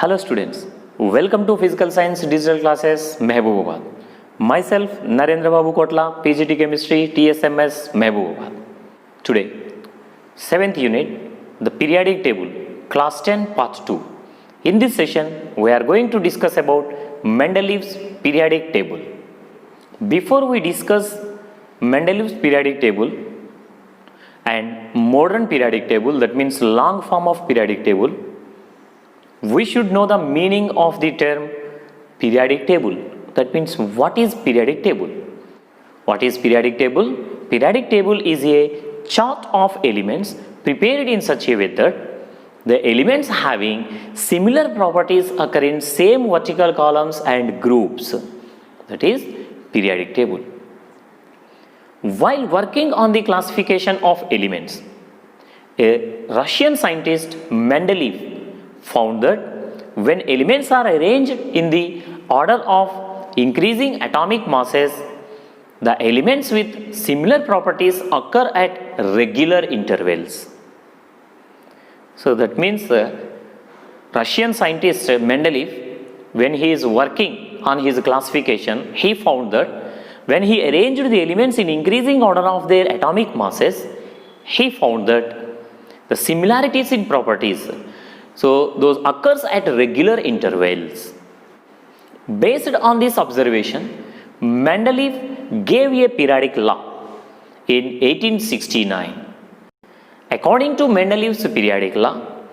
Hello students, welcome to Physical Science Digital Classes Mehbubabad. Myself Narendra Babu Kotla, PGT Chemistry, TSMS Mehbubabad. Today, 7th unit, the periodic table, class 10 part 2. In this session, we are going to discuss about Mendeleev's periodic table. Before we discuss Mendeleev's periodic table and modern periodic table, that means long form of periodic table, we should know the meaning of the term periodic table. That means what is periodic table? What is periodic table? Periodic table is a chart of elements prepared in such a way that the elements having similar properties occur in same vertical columns and groups. That is periodic table. While working on the classification of elements, a Russian scientist Mendeleev found that when elements are arranged in the order of increasing atomic masses, the elements with similar properties occur at regular intervals. So that means Russian scientist Mendeleev, when he is working on his classification, he found that when he arranged the elements in increasing order of their atomic masses, he found that the similarities in properties, so those occurs at regular intervals. Based on this observation, Mendeleev gave a periodic law in 1869. According to Mendeleev's periodic law,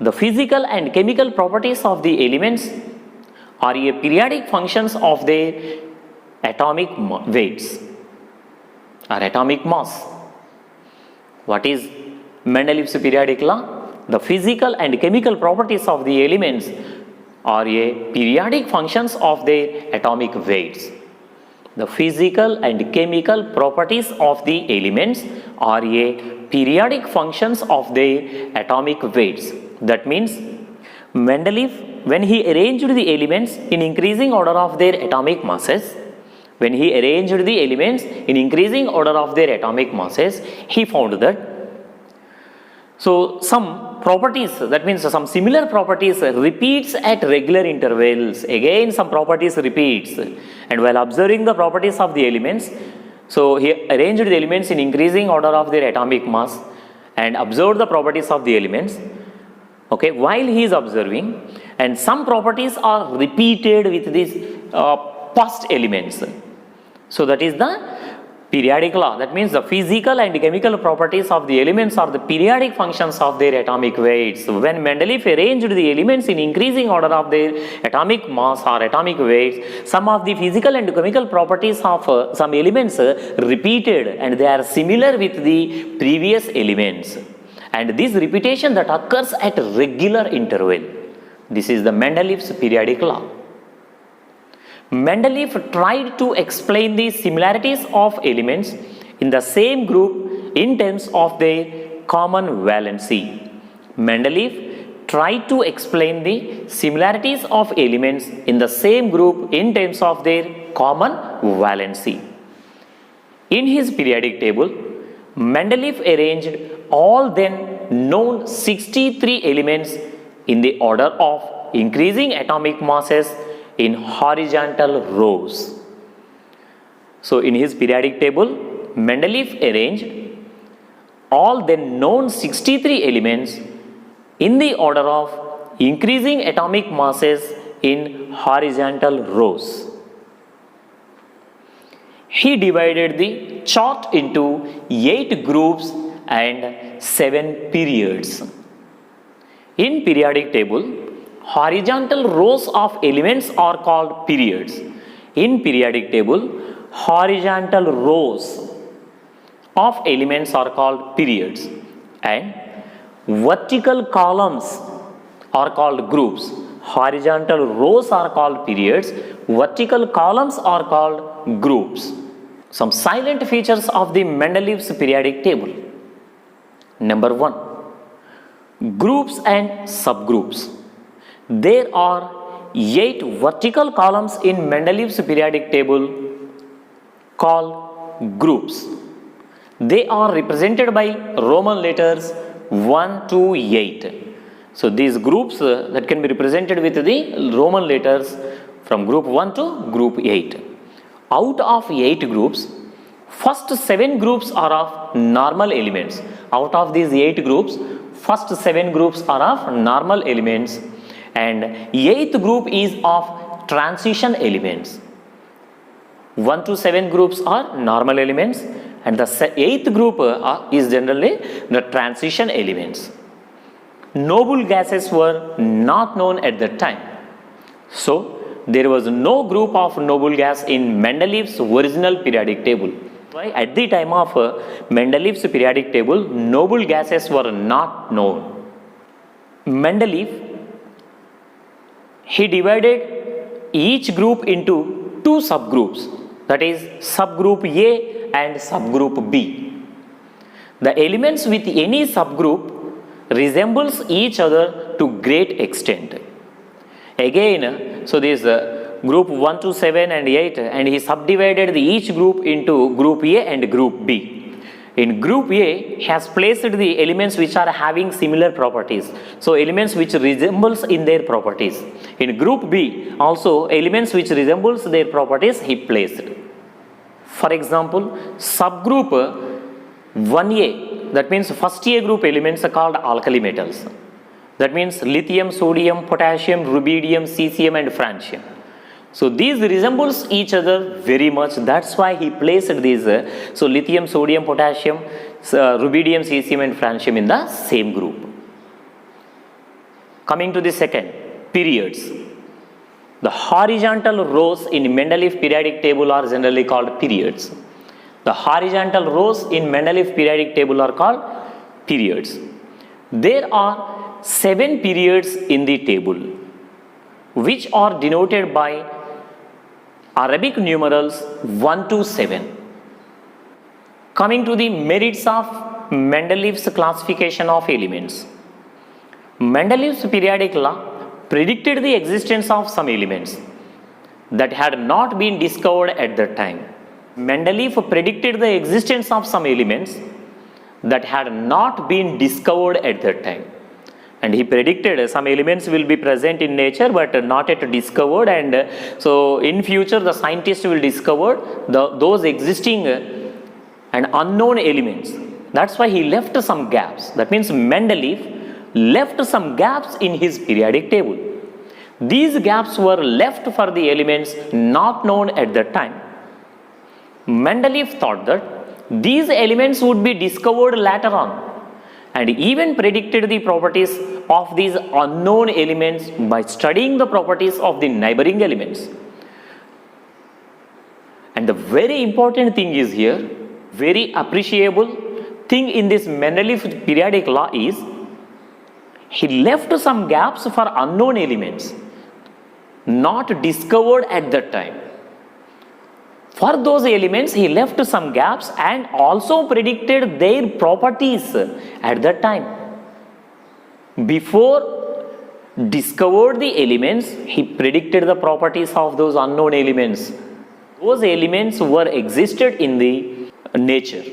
the physical and chemical properties of the elements are a periodic functions of their atomic weights or atomic mass. What is Mendeleev's periodic law? The physical and chemical properties of the elements are a periodic functions of their atomic weights. The physical and chemical properties of the elements are a periodic functions of their atomic weights. That means Mendeleev, when he arranged the elements in increasing order of their atomic masses, he found that some properties, that means some similar properties repeats at regular intervals. Again some properties repeats, and while observing the properties of the elements, so he arranged the elements in increasing order of their atomic mass and observed the properties of the elements. Okay, while he is observing, and some properties are repeated with these past elements. So that is the periodic law. That means the physical and chemical properties of the elements are the periodic functions of their atomic weights. When Mendeleev arranged the elements in increasing order of their atomic mass or atomic weights, some of the physical and chemical properties of some elements repeated, and they are similar with the previous elements. And this repetition that occurs at regular interval. This is the Mendeleev's periodic law. Mendeleev tried to explain the similarities of elements in the same group in terms of their common valency. Mendeleev tried to explain the similarities of elements in the same group in terms of their common valency. In his periodic table, Mendeleev arranged all then known 63 elements in the order of increasing atomic masses in horizontal rows. So in his periodic table, Mendeleev arranged all then known 63 elements in the order of increasing atomic masses in horizontal rows. He divided the chart into 8 groups and 7 periods. In periodic table, horizontal rows of elements are called periods. In periodic table, horizontal rows of elements are called periods, and vertical columns are called groups. Horizontal rows are called periods, vertical columns are called groups. Some silent features of the Mendeleev's periodic table. Number 1, groups and subgroups. There are 8 vertical columns in Mendeleev's periodic table called groups. They are represented by Roman letters 1 to 8. So these groups that can be represented with the Roman letters from group 1 to group 8. Out of 8 groups, first 7 groups are of normal elements. Out of these 8 groups, first 7 groups are of normal elements, and 8th group is of transition elements. 1 to 7 groups are normal elements, and the 8th group is generally the transition elements. Noble gases were not known at that time. So, there was no group of noble gas in Mendeleev's original periodic table. At the time of Mendeleev's periodic table, noble gases were not known. Mendeleev, he divided each group into 2 subgroups, that is subgroup A and subgroup B. The elements with any subgroup resembles each other to great extent. Again, so this group 1 to 7 and 8, and he subdivided each group into group A and group B. In group A, he has placed the elements which are having similar properties. So elements which resembles in their properties. In group B, also elements which resembles their properties he placed. For example, subgroup 1A, that means first A group elements are called alkali metals. That means lithium, sodium, potassium, rubidium, cesium and francium. So these resembles each other very much. That's why he placed these. So lithium, sodium, potassium, rubidium, cesium and francium in the same group. Coming to the second, periods. The horizontal rows in Mendeleev periodic table are generally called periods. The horizontal rows in Mendeleev periodic table are called periods. There are 7 periods in the table, which are denoted by Arabic numerals 1 to 7. Coming to the merits of Mendeleev's classification of elements. Mendeleev's periodic law predicted the existence of some elements that had not been discovered at that time. Mendeleev predicted the existence of some elements that had not been discovered at that time. And he predicted some elements will be present in nature but not yet discovered, and so in future the scientists will discover those existing and unknown elements. That's why he left some gaps. That means Mendeleev left some gaps in his periodic table. These gaps were left for the elements not known at that time. Mendeleev thought that these elements would be discovered later on, and even predicted the properties of these unknown elements by studying the properties of the neighboring elements. And the very important thing is here, very appreciable thing in this Mendeleev periodic law is, he left some gaps for unknown elements not discovered at that time. For those elements, he left some gaps and also predicted their properties at that time. Before discovered the elements, he predicted the properties of those unknown elements. Those elements were existed in the nature.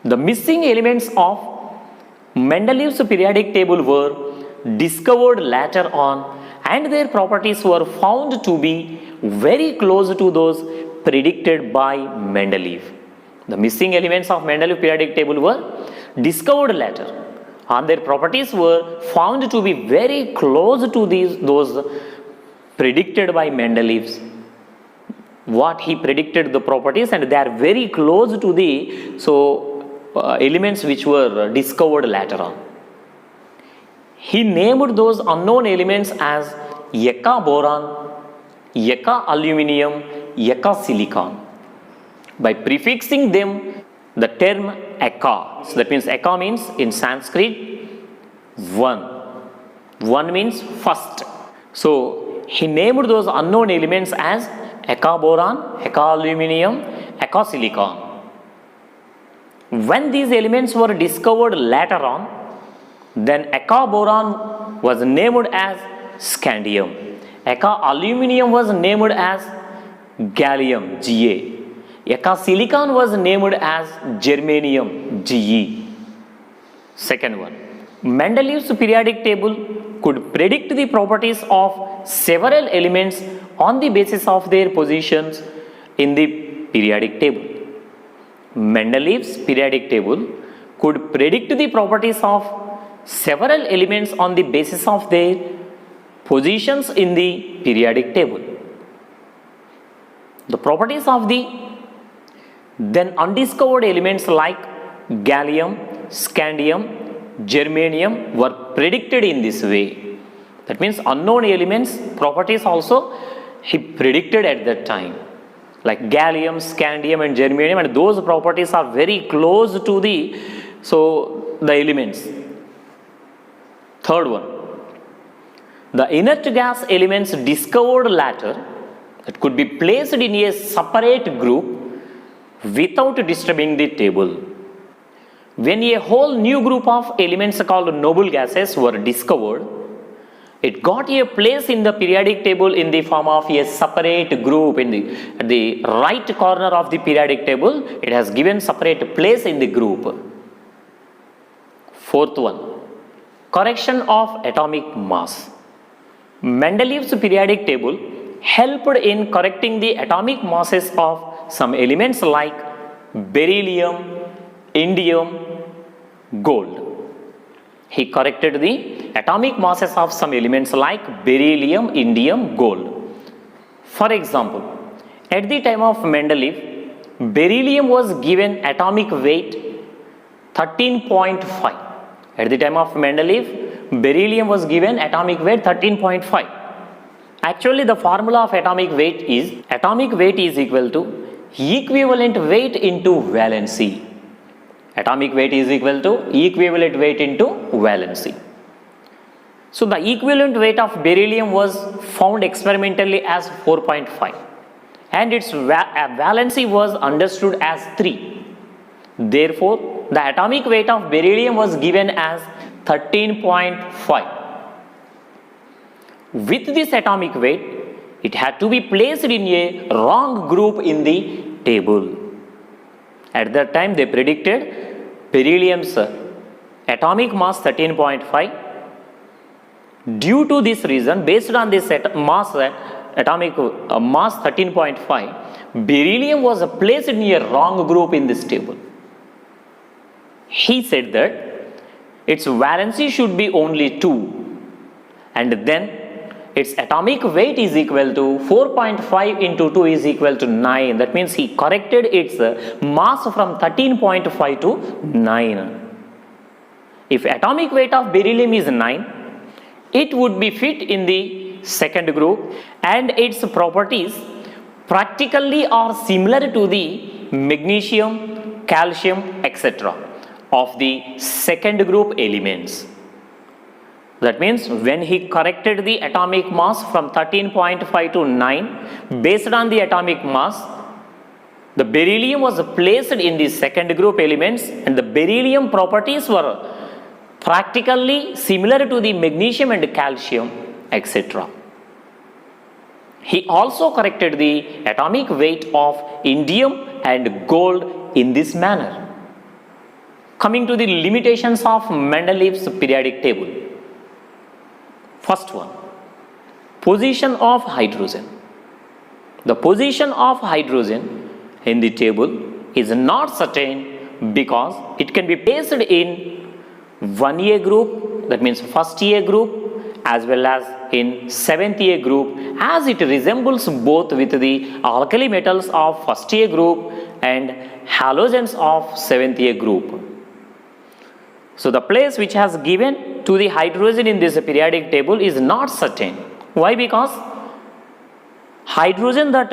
The missing elements of Mendeleev's periodic table were discovered later on, and their properties were found to be very close to those predicted by Mendeleev. The missing elements of Mendeleev periodic table were discovered later, and their properties were found to be very close to those predicted by Mendeleev's. What he predicted the properties, and they are very close to the elements which were discovered later on. He named those unknown elements as Eka boron, Eka aluminium, Eka silicon, by prefixing them the term Eka. So that means Eka means in Sanskrit one. One means first. So he named those unknown elements as Eka boron, Eka aluminium, Eka silicon. When these elements were discovered later on, then Eka boron was named as scandium. Eka aluminium was named as gallium, Ga. Eka silicon was named as germanium, Ge. Second one, Mendeleev's periodic table could predict the properties of several elements on the basis of their positions in the periodic table. Mendeleev's periodic table could predict the properties of several elements on the basis of their positions in the periodic table. The properties of the then undiscovered elements like gallium, scandium, germanium were predicted in this way. That means unknown elements properties also he predicted at that time, like gallium, scandium and germanium, and those properties are very close to the elements. Third one, the inert gas elements discovered later that could be placed in a separate group without disturbing the table. When a whole new group of elements called noble gases were discovered, it got a place in the periodic table in the form of a separate group. At the right corner of the periodic table, it has given separate place in the group. Fourth one, correction of atomic mass. Mendeleev's periodic table helped in correcting the atomic masses of some elements like beryllium, indium, gold. He corrected the atomic masses of some elements like beryllium, indium, gold. For example, at the time of Mendeleev, beryllium was given atomic weight 13.5. At the time of Mendeleev, beryllium was given atomic weight 13.5. Actually, the formula of atomic weight is equal to equivalent weight into valency. Atomic weight is equal to equivalent weight into valency. So the equivalent weight of beryllium was found experimentally as 4.5 and its valency was understood as 3. Therefore, the atomic weight of beryllium was given as 13.5. With this atomic weight, it had to be placed in a wrong group in the table. At that time, they predicted beryllium's atomic mass 13.5. Due to this reason, based on this atomic mass 13.5, beryllium was placed in a wrong group in this table. He said that its valency should be only 2 and then its atomic weight is equal to 4.5 into 2 is equal to 9. That means he corrected its mass from 13.5 to 9. If atomic weight of beryllium is 9, it would be fit in the second group and its properties practically are similar to the magnesium, calcium, etc. of the second group elements. That means when he corrected the atomic mass from 13.5 to 9, based on the atomic mass, the beryllium was placed in the second group elements and the beryllium properties were practically similar to the magnesium and calcium, etc. He also corrected the atomic weight of indium and gold in this manner. Coming to the limitations of Mendeleev's periodic table. First one, position of hydrogen. The position of hydrogen in the table is not certain because it can be placed in 1A group, that means first A group, as well as in 7th A group, as it resembles both with the alkali metals of first A group and halogens of 7th A group. So the place which has given to the hydrogen in this periodic table is not certain. Why? Because hydrogen that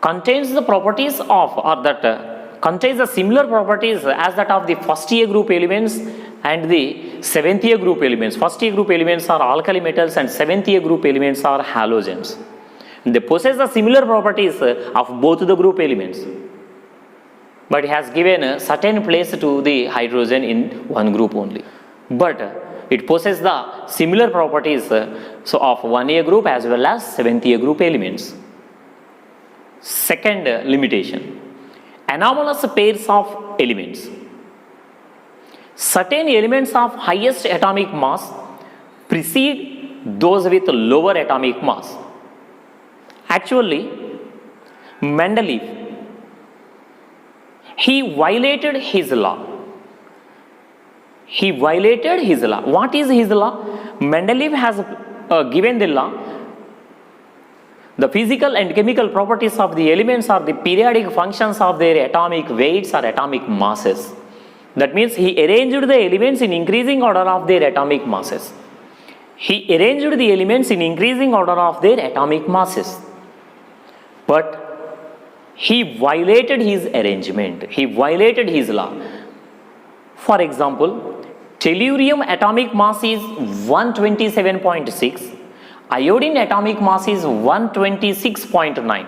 contains the properties of or that contains the similar properties as that of the first A group elements and the 7th A group elements. First A group elements are alkali metals and 7th A group elements are halogens. They possess the similar properties of both the group elements. But it has given a certain place to the hydrogen in one group only. But it possesses the similar properties of 1A group as well as 7th A group elements. Second limitation, anomalous pairs of elements. Certain elements of highest atomic mass precede those with lower atomic mass. Actually, Mendeleev, he violated his law. He violated his law. What is his law? Mendeleev has given the law. The physical and chemical properties of the elements are the periodic functions of their atomic weights or atomic masses. That means he arranged the elements in increasing order of their atomic masses. He arranged the elements in increasing order of their atomic masses. But he violated his arrangement. He violated his law. For example, tellurium atomic mass is 127.6. Iodine atomic mass is 126.9.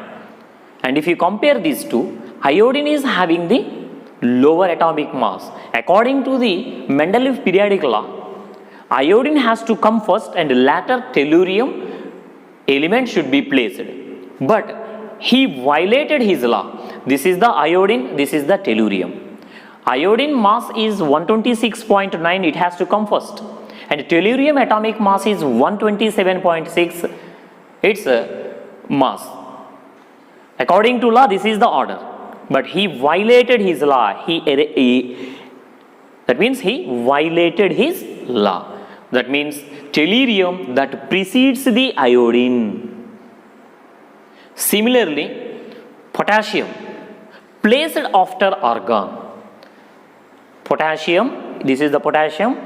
And if you compare these two, iodine is having the lower atomic mass. According to the Mendeleev periodic law, iodine has to come first and later tellurium element should be placed. But he violated his law. This is the iodine, this is the tellurium. Iodine mass is 126.9, it has to come first. And tellurium atomic mass is 127.6, its mass. According to law, this is the order. But he violated his law. That means he violated his law. That means tellurium that precedes the iodine. Similarly, potassium placed after argon. Potassium, this is the potassium,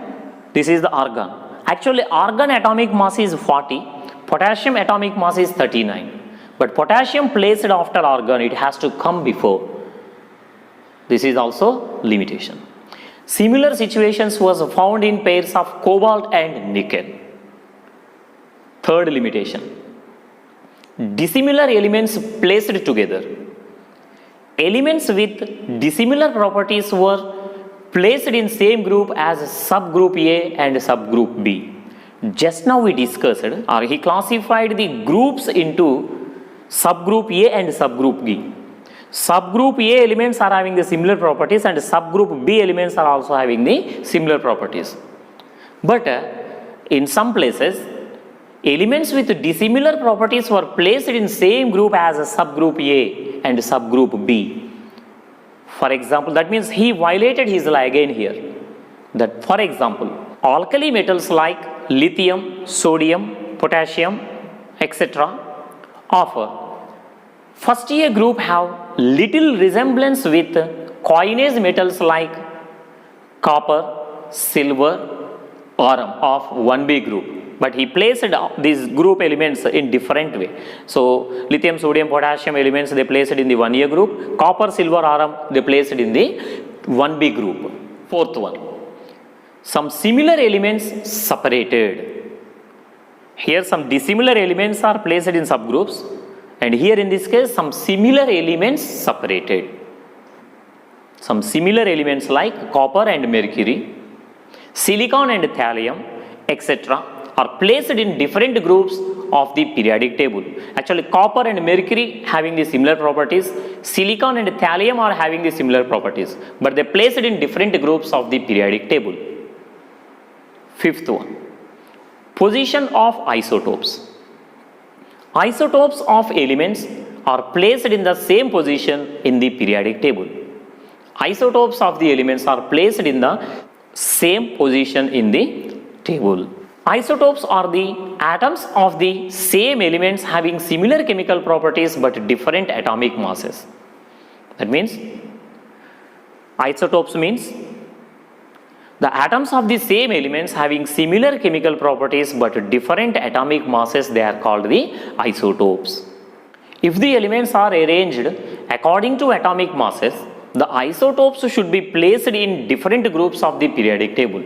this is the argon. Actually, argon atomic mass is 40, potassium atomic mass is 39. But potassium placed after argon, it has to come before. This is also limitation. Similar situations was found in pairs of cobalt and nickel. Third limitation. Dissimilar elements placed together. Elements with dissimilar properties were placed in same group as subgroup A and subgroup B. Just now we discussed, or he classified the groups into subgroup A and subgroup B. Subgroup A elements are having the similar properties and subgroup B elements are also having the similar properties. But in some places, elements with dissimilar properties were placed in same group as a subgroup A and subgroup B. For example, that means he violated his law again here. That for example, alkali metals like lithium, sodium, potassium, etc. of first A group have little resemblance with coinage metals like copper, silver, aurum of 1B group. But he placed these group elements in different way. So lithium, sodium, potassium elements they placed in the 1A group. Copper, silver, aurum they placed in the 1B group. Fourth one. Some similar elements separated. Here some dissimilar elements are placed in subgroups. And here in this case some similar elements separated. Some similar elements like copper and mercury, silicon and thallium, etc. are placed in different groups of the periodic table. Actually, copper and mercury having the similar properties, silicon and thallium are having the similar properties, but they placed in different groups of the periodic table. Fifth one, position of isotopes. Isotopes of elements are placed in the same position in the periodic table. Isotopes of the elements are placed in the same position in the table. Isotopes are the atoms of the same elements having similar chemical properties but different atomic masses. That means isotopes means the atoms of the same elements having similar chemical properties but different atomic masses, they are called the isotopes. If the elements are arranged according to atomic masses, the isotopes should be placed in different groups of the periodic table.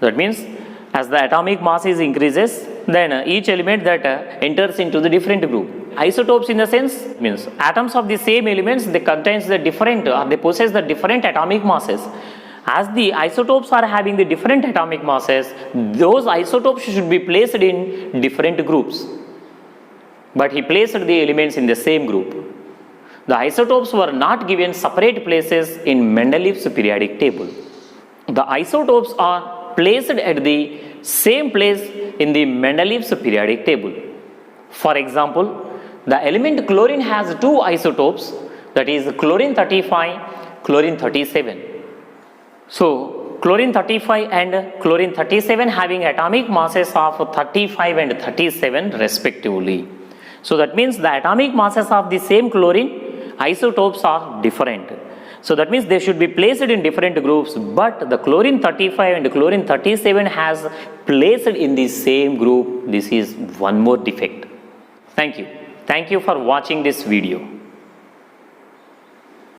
That means as the atomic mass is increases, then each element that enters into the different group. Isotopes in the sense means atoms of the same elements, they contains the different or they possess the different atomic masses. As the isotopes are having the different atomic masses, those isotopes should be placed in different groups. But he placed the elements in the same group. The isotopes were not given separate places in Mendeleev's periodic table. The isotopes are placed at the same place in the Mendeleev's periodic table. For example, the element chlorine has two isotopes, that is chlorine 35, chlorine 37. So chlorine 35 and chlorine 37 having atomic masses of 35 and 37 respectively. So that means the atomic masses of the same chlorine isotopes are different. So that means they should be placed in different groups, but the chlorine 35 and chlorine 37 has placed in the same group. This is one more defect. Thank you. Thank you for watching this video.